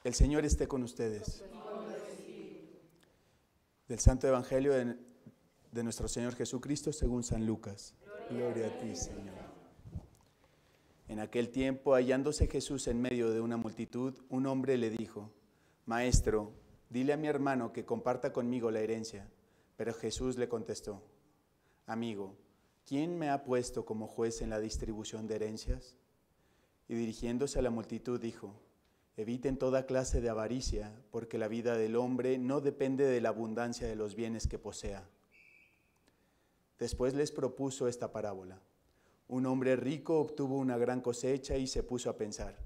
El Señor esté con ustedes. Del Santo Evangelio de nuestro Señor Jesucristo según San Lucas. Gloria a ti, Señor. En aquel tiempo, hallándose Jesús en medio de una multitud, un hombre le dijo: Maestro, dile a mi hermano que comparta conmigo la herencia. Pero Jesús le contestó: Amigo, ¿quién me ha puesto como juez en la distribución de herencias? Y dirigiéndose a la multitud dijo: Eviten toda clase de avaricia, porque la vida del hombre no depende de la abundancia de los bienes que posea. Después les propuso esta parábola. Un hombre rico obtuvo una gran cosecha y se puso a pensar: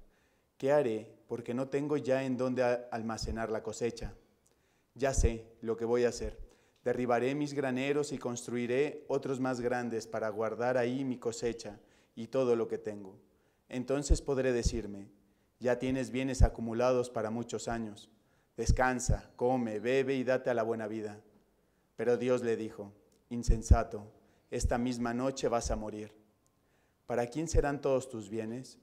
¿qué haré? Porque no tengo ya en dónde almacenar la cosecha. Ya sé lo que voy a hacer. Derribaré mis graneros y construiré otros más grandes para guardar ahí mi cosecha y todo lo que tengo. Entonces podré decirme: ya tienes bienes acumulados para muchos años. Descansa, come, bebe y date a la buena vida. Pero Dios le dijo: Insensato, esta misma noche vas a morir. ¿Para quién serán todos tus bienes?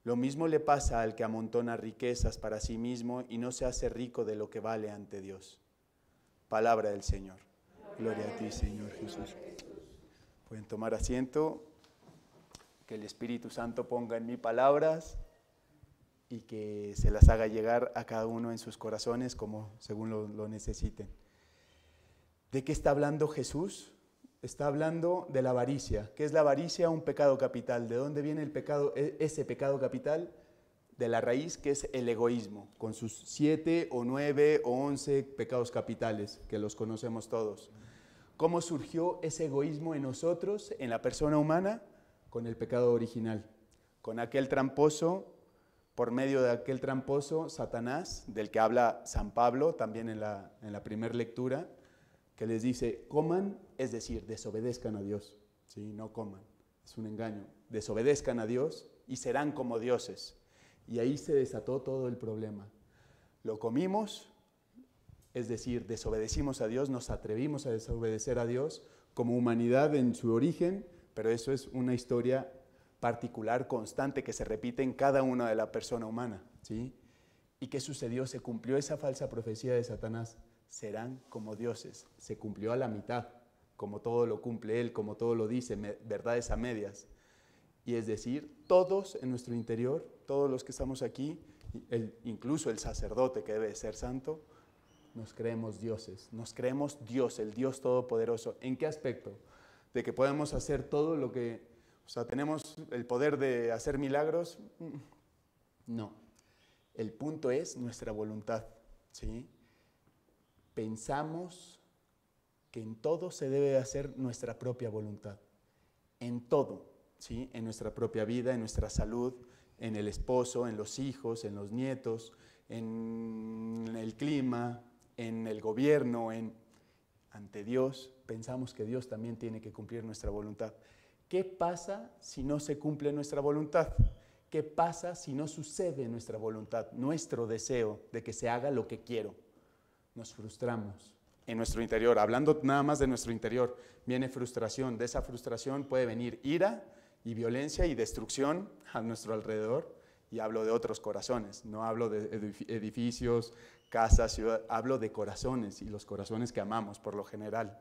Lo mismo le pasa al que amontona riquezas para sí mismo y no se hace rico de lo que vale ante Dios. Palabra del Señor. Gloria a ti, Señor Jesús. Pueden tomar asiento. Que el Espíritu Santo ponga en mí palabras y que se las haga llegar a cada uno en sus corazones como según lo necesiten. ¿De qué está hablando Jesús? Está hablando de la avaricia. ¿Qué es la avaricia? Un pecado capital. ¿De dónde viene el pecado? Ese pecado capital, de la raíz, que es el egoísmo, con sus 7 o 9 o 11 pecados capitales, que los conocemos todos. ¿Cómo surgió ese egoísmo en nosotros, en la persona humana? Con el pecado original, con aquel tramposo, por medio de aquel tramposo, Satanás, del que habla San Pablo también en la primera lectura, que les dice: coman, es decir, desobedezcan a Dios. ¿Sí? No coman, es un engaño. Desobedezcan a Dios y serán como dioses. Y ahí se desató todo el problema. Lo comimos, es decir, desobedecimos a Dios, nos atrevimos a desobedecer a Dios como humanidad en su origen, pero eso es una historia particular, constante, que se repite en cada una de la persona humana. ¿Sí? ¿Y qué sucedió? Se cumplió esa falsa profecía de Satanás. Serán como dioses. Se cumplió a la mitad, como todo lo cumple Él, como todo lo dice, verdades a medias. Y es decir, todos en nuestro interior, todos los que estamos aquí, incluso el sacerdote que debe ser santo, nos creemos dioses, nos creemos Dios, el Dios todopoderoso. ¿En qué aspecto? De que podemos hacer todo lo que, o sea, tenemos el poder de hacer milagros. No. El punto es nuestra voluntad, ¿sí? Pensamos que en todo se debe hacer nuestra propia voluntad, en todo, ¿sí? En nuestra propia vida, en nuestra salud, en el esposo, en los hijos, en los nietos, en el clima, en el gobierno, ante Dios. Pensamos que Dios también tiene que cumplir nuestra voluntad. ¿Qué pasa si no se cumple nuestra voluntad? ¿Qué pasa si no sucede nuestra voluntad, nuestro deseo de que se haga lo que quiero? Nos frustramos en nuestro interior. Hablando nada más de nuestro interior, viene frustración. De esa frustración puede venir ira y violencia y destrucción a nuestro alrededor. Y hablo de otros corazones, no hablo de edificios, casas, ciudad, hablo de corazones, y los corazones que amamos por lo general.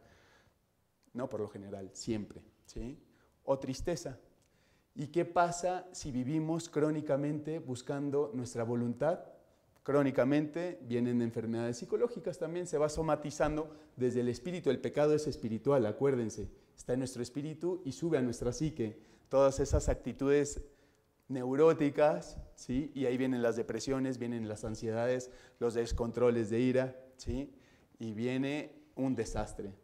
No por lo general, siempre, ¿sí? O tristeza. ¿Y qué pasa si vivimos crónicamente buscando nuestra voluntad? Crónicamente vienen enfermedades psicológicas también, se va somatizando desde el espíritu. El pecado es espiritual, acuérdense, está en nuestro espíritu y sube a nuestra psique. Todas esas actitudes neuróticas, ¿sí? Y ahí vienen las depresiones, vienen las ansiedades, los descontroles de ira, ¿sí? Y viene un desastre.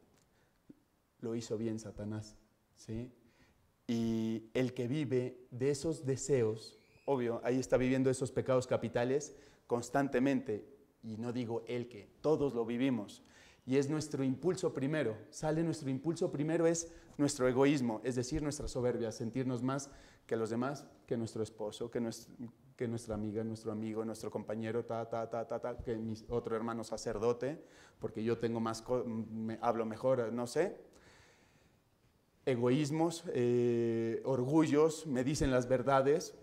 Lo hizo bien Satanás, ¿sí? Y el que vive de esos deseos, obvio, ahí está viviendo esos pecados capitales constantemente, y no digo el que, todos lo vivimos, y es nuestro impulso primero, nuestro impulso primero es nuestro egoísmo, es decir, nuestra soberbia, sentirnos más que los demás, que nuestro esposo, que nuestra amiga, nuestro amigo, nuestro compañero, que mi otro hermano sacerdote, porque yo tengo más, hablo mejor, no sé. Egoísmos, orgullos, me dicen las verdades,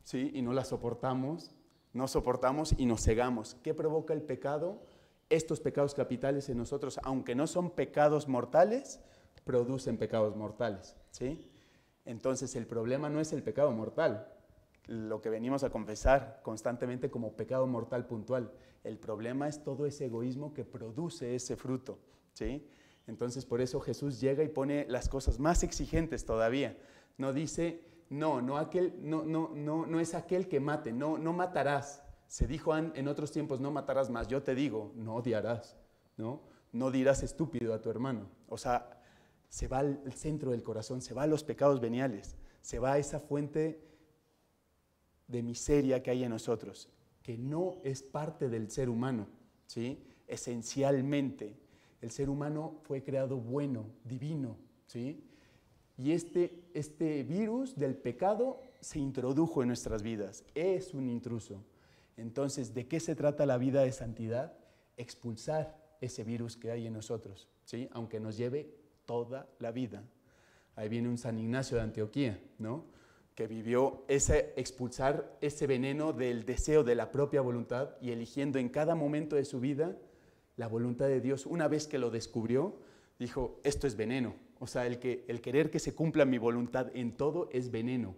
¿sí? Y no las soportamos. No soportamos y nos cegamos. ¿Qué provoca el pecado? Estos pecados capitales en nosotros, aunque no son pecados mortales, producen pecados mortales, ¿sí? Entonces el problema no es el pecado mortal, lo que venimos a confesar constantemente como pecado mortal puntual. El problema es todo ese egoísmo que produce ese fruto, ¿sí? Entonces por eso Jesús llega y pone las cosas más exigentes todavía. No dice, no es aquel que mate, no matarás. Se dijo en otros tiempos, no matarás más. Yo te digo, no odiarás, ¿no? No dirás estúpido a tu hermano. O sea, se va al centro del corazón, se va a los pecados veniales, se va a esa fuente de miseria que hay en nosotros, que no es parte del ser humano, ¿sí? Esencialmente, el ser humano fue creado bueno, divino, ¿sí? Y este virus del pecado se introdujo en nuestras vidas, es un intruso. Entonces, ¿de qué se trata la vida de santidad? Expulsar ese virus que hay en nosotros, ¿sí? Aunque nos lleve toda la vida. Ahí viene un San Ignacio de Antioquía, ¿no? Que vivió expulsar ese veneno del deseo de la propia voluntad y eligiendo en cada momento de su vida la voluntad de Dios. Una vez que lo descubrió, dijo, esto es veneno. O sea, el querer que se cumpla mi voluntad en todo es veneno.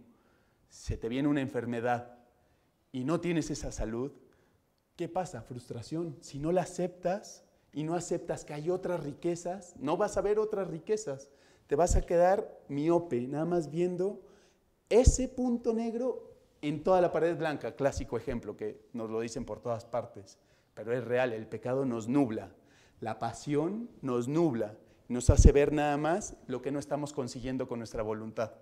Se te viene una enfermedad y no tienes esa salud, ¿qué pasa? Frustración. Si no la aceptas y no aceptas que hay otras riquezas, no vas a ver otras riquezas. Te vas a quedar miope, nada más viendo ese punto negro en toda la pared blanca. Clásico ejemplo que nos lo dicen por todas partes, pero es real, el pecado nos nubla. La pasión nos nubla, nos hace ver nada más lo que no estamos consiguiendo con nuestra voluntad,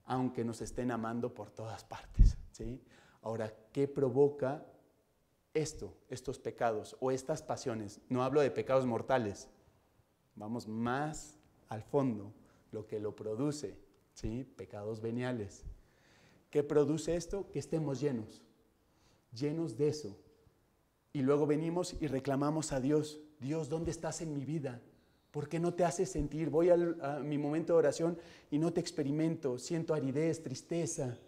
aunque nos estén amando por todas partes, ¿sí? Ahora, ¿qué provoca estos pecados o estas pasiones? No hablo de pecados mortales, vamos más al fondo, lo que lo produce, ¿sí? Pecados veniales. ¿Qué produce esto? Que estemos llenos de eso. Y luego venimos y reclamamos a Dios, Dios, ¿dónde estás en mi vida? ¿Por qué no te haces sentir? Voy a mi momento de oración y no te experimento, siento aridez, tristeza.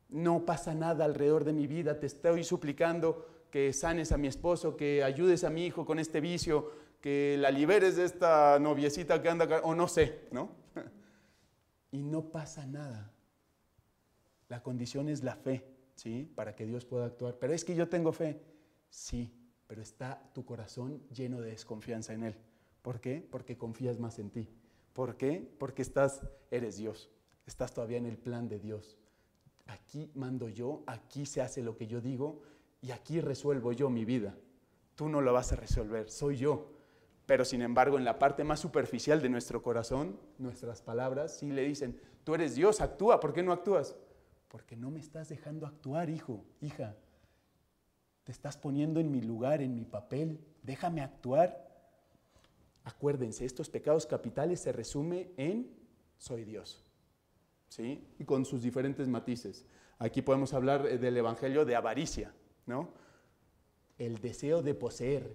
No pasa nada alrededor de mi vida, te estoy suplicando que sanes a mi esposo, que ayudes a mi hijo con este vicio, que la liberes de esta noviecita que anda acá, o no sé, ¿no? Y no pasa nada. La condición es la fe, ¿sí? Para que Dios pueda actuar. Pero es que yo tengo fe. Sí, pero está tu corazón lleno de desconfianza en Él. ¿Por qué? Porque confías más en ti. ¿Por qué? Porque eres Dios. Estás todavía en el plan de Dios. Aquí mando yo, aquí se hace lo que yo digo y aquí resuelvo yo mi vida. Tú no lo vas a resolver, soy yo. Pero sin embargo, en la parte más superficial de nuestro corazón, nuestras palabras sí le dicen, tú eres Dios, actúa, ¿por qué no actúas? Porque no me estás dejando actuar, hijo, hija. Te estás poniendo en mi lugar, en mi papel, déjame actuar. Acuérdense, estos pecados capitales se resume en soy Dios, ¿sí? Y con sus diferentes matices. Aquí podemos hablar del evangelio de avaricia, ¿no? El deseo de poseer,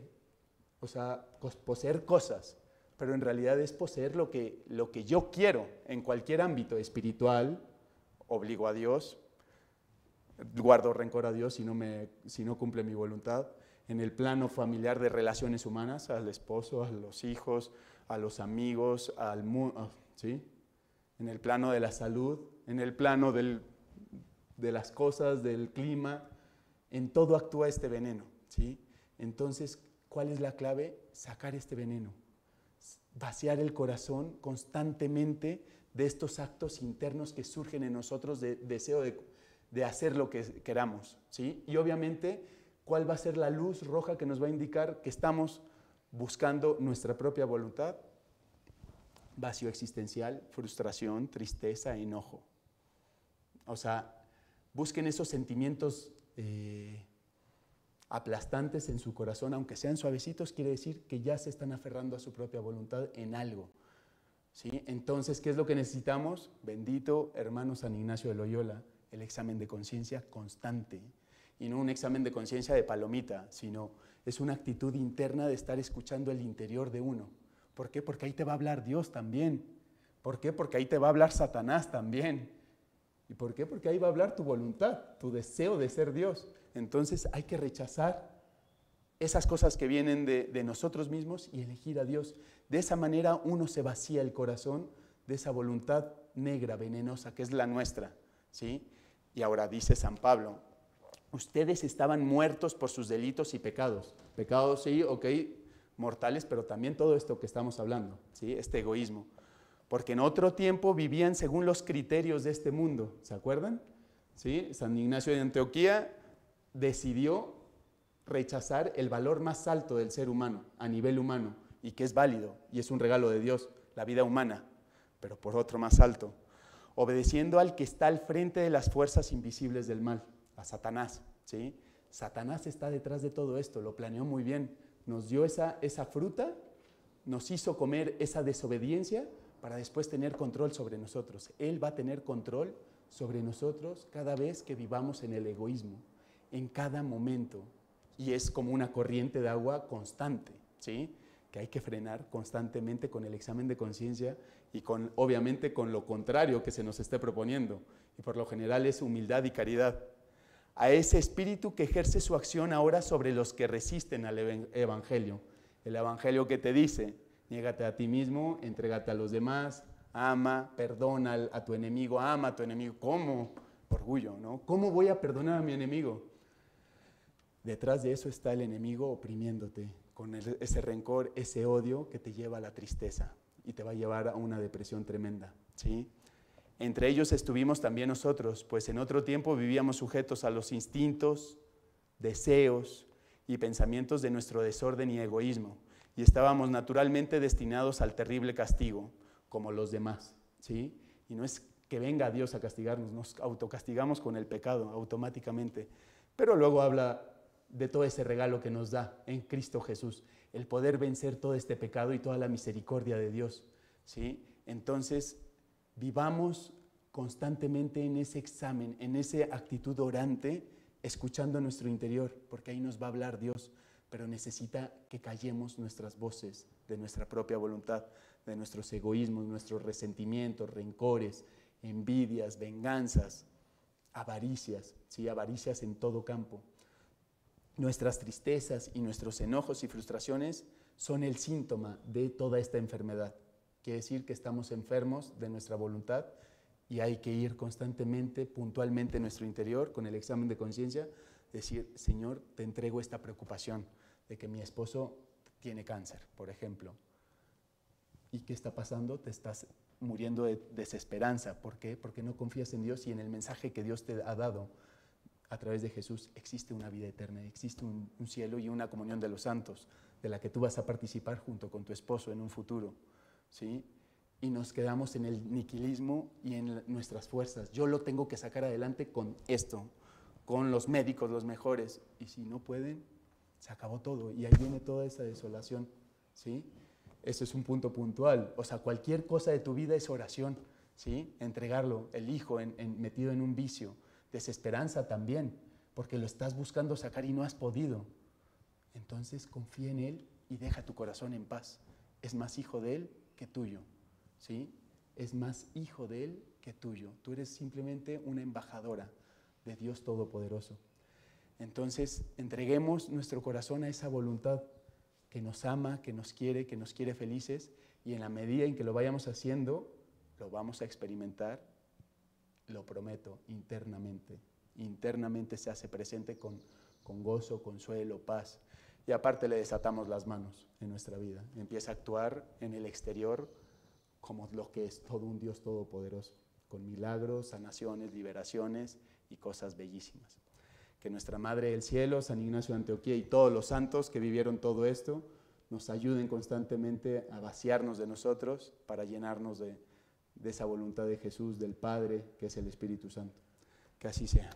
o sea, poseer cosas, pero en realidad es poseer lo que yo quiero en cualquier ámbito espiritual. Obligo a Dios, guardo rencor a Dios si no cumple mi voluntad. En el plano familiar de relaciones humanas, al esposo, a los hijos, a los amigos, al mundo, ¿sí? En el plano de la salud, en el plano de las cosas, del clima, en todo actúa este veneno, ¿sí? Entonces, ¿cuál es la clave? Sacar este veneno, vaciar el corazón constantemente de estos actos internos que surgen en nosotros de deseo de hacer lo que queramos, ¿sí? Y obviamente, ¿cuál va a ser la luz roja que nos va a indicar que estamos buscando nuestra propia voluntad? Vacío existencial, frustración, tristeza, enojo. O sea, busquen esos sentimientos aplastantes en su corazón, aunque sean suavecitos, quiere decir que ya se están aferrando a su propia voluntad en algo, ¿sí? Entonces, ¿qué es lo que necesitamos? Bendito hermano San Ignacio de Loyola, el examen de conciencia constante, y no un examen de conciencia de palomita, sino es una actitud interna de estar escuchando el interior de uno. ¿Por qué? Porque ahí te va a hablar Dios también. ¿Por qué? Porque ahí te va a hablar Satanás también. ¿Y por qué? Porque ahí va a hablar tu voluntad, tu deseo de ser Dios. Entonces hay que rechazar esas cosas que vienen de nosotros mismos y elegir a Dios. De esa manera uno se vacía el corazón de esa voluntad negra, venenosa, que es la nuestra, ¿sí? Y ahora dice San Pablo, ustedes estaban muertos por sus delitos y pecados. Pecados, sí, ok, mortales, pero también todo esto que estamos hablando, ¿sí? Este egoísmo. Porque en otro tiempo vivían según los criterios de este mundo, ¿se acuerdan? ¿Sí? San Ignacio de Antioquía decidió rechazar el valor más alto del ser humano, a nivel humano, y que es válido, y es un regalo de Dios, la vida humana, pero por otro más alto, obedeciendo al que está al frente de las fuerzas invisibles del mal, a Satanás, ¿sí? Satanás está detrás de todo esto, lo planeó muy bien, nos dio esa fruta, nos hizo comer esa desobediencia para después tener control sobre nosotros. Él va a tener control sobre nosotros cada vez que vivamos en el egoísmo, en cada momento. Y es como una corriente de agua constante, ¿sí? Que hay que frenar constantemente con el examen de conciencia y obviamente con lo contrario que se nos esté proponiendo. Y por lo general es humildad y caridad. A ese espíritu que ejerce su acción ahora sobre los que resisten al evangelio. El evangelio que te dice, niégate a ti mismo, entrégate a los demás, ama, perdona a tu enemigo, ama a tu enemigo. ¿Cómo? Orgullo, ¿no? ¿Cómo voy a perdonar a mi enemigo? Detrás de eso está el enemigo oprimiéndote con ese rencor, ese odio que te lleva a la tristeza y te va a llevar a una depresión tremenda, ¿sí? Entre ellos estuvimos también nosotros, pues en otro tiempo vivíamos sujetos a los instintos, deseos y pensamientos de nuestro desorden y egoísmo, y estábamos naturalmente destinados al terrible castigo, como los demás, ¿sí? Y no es que venga Dios a castigarnos, nos autocastigamos con el pecado automáticamente, pero luego habla de todo ese regalo que nos da en Cristo Jesús, el poder vencer todo este pecado y toda la misericordia de Dios, ¿sí? Entonces, vivamos constantemente en ese examen, en esa actitud orante, escuchando nuestro interior, porque ahí nos va a hablar Dios, pero necesita que callemos nuestras voces de nuestra propia voluntad, de nuestros egoísmos, nuestros resentimientos, rencores, envidias, venganzas, avaricias, ¿sí? Avaricias en todo campo. Nuestras tristezas y nuestros enojos y frustraciones son el síntoma de toda esta enfermedad. Quiere decir que estamos enfermos de nuestra voluntad y hay que ir constantemente, puntualmente en nuestro interior, con el examen de conciencia, decir, Señor, te entrego esta preocupación de que mi esposo tiene cáncer, por ejemplo. ¿Y qué está pasando? Te estás muriendo de desesperanza. ¿Por qué? Porque no confías en Dios y en el mensaje que Dios te ha dado. A través de Jesús existe una vida eterna, existe un cielo y una comunión de los santos, de la que tú vas a participar junto con tu esposo en un futuro, ¿sí? Y nos quedamos en el niquilismo y en nuestras fuerzas. Yo lo tengo que sacar adelante con esto, con los médicos, los mejores. Y si no pueden, se acabó todo. Y ahí viene toda esa desolación, ¿sí? Eso es un punto puntual. O sea, cualquier cosa de tu vida es oración, ¿sí? Entregarlo, el hijo metido en un vicio. Desesperanza también, porque lo estás buscando sacar y no has podido. Entonces confía en Él y deja tu corazón en paz. Es más hijo de Él que tuyo, ¿sí? Es más hijo de Él que tuyo. Tú eres simplemente una embajadora de Dios Todopoderoso. Entonces entreguemos nuestro corazón a esa voluntad que nos ama, que nos quiere felices, y en la medida en que lo vayamos haciendo, lo vamos a experimentar. Lo prometo, internamente se hace presente con gozo, consuelo, paz. Y aparte le desatamos las manos en nuestra vida. Empieza a actuar en el exterior como lo que es todo un Dios todopoderoso, con milagros, sanaciones, liberaciones y cosas bellísimas. Que nuestra Madre del Cielo, San Ignacio de Antioquía y todos los santos que vivieron todo esto, nos ayuden constantemente a vaciarnos de nosotros para llenarnos de esa voluntad de Jesús, del Padre, que es el Espíritu Santo. Que así sea.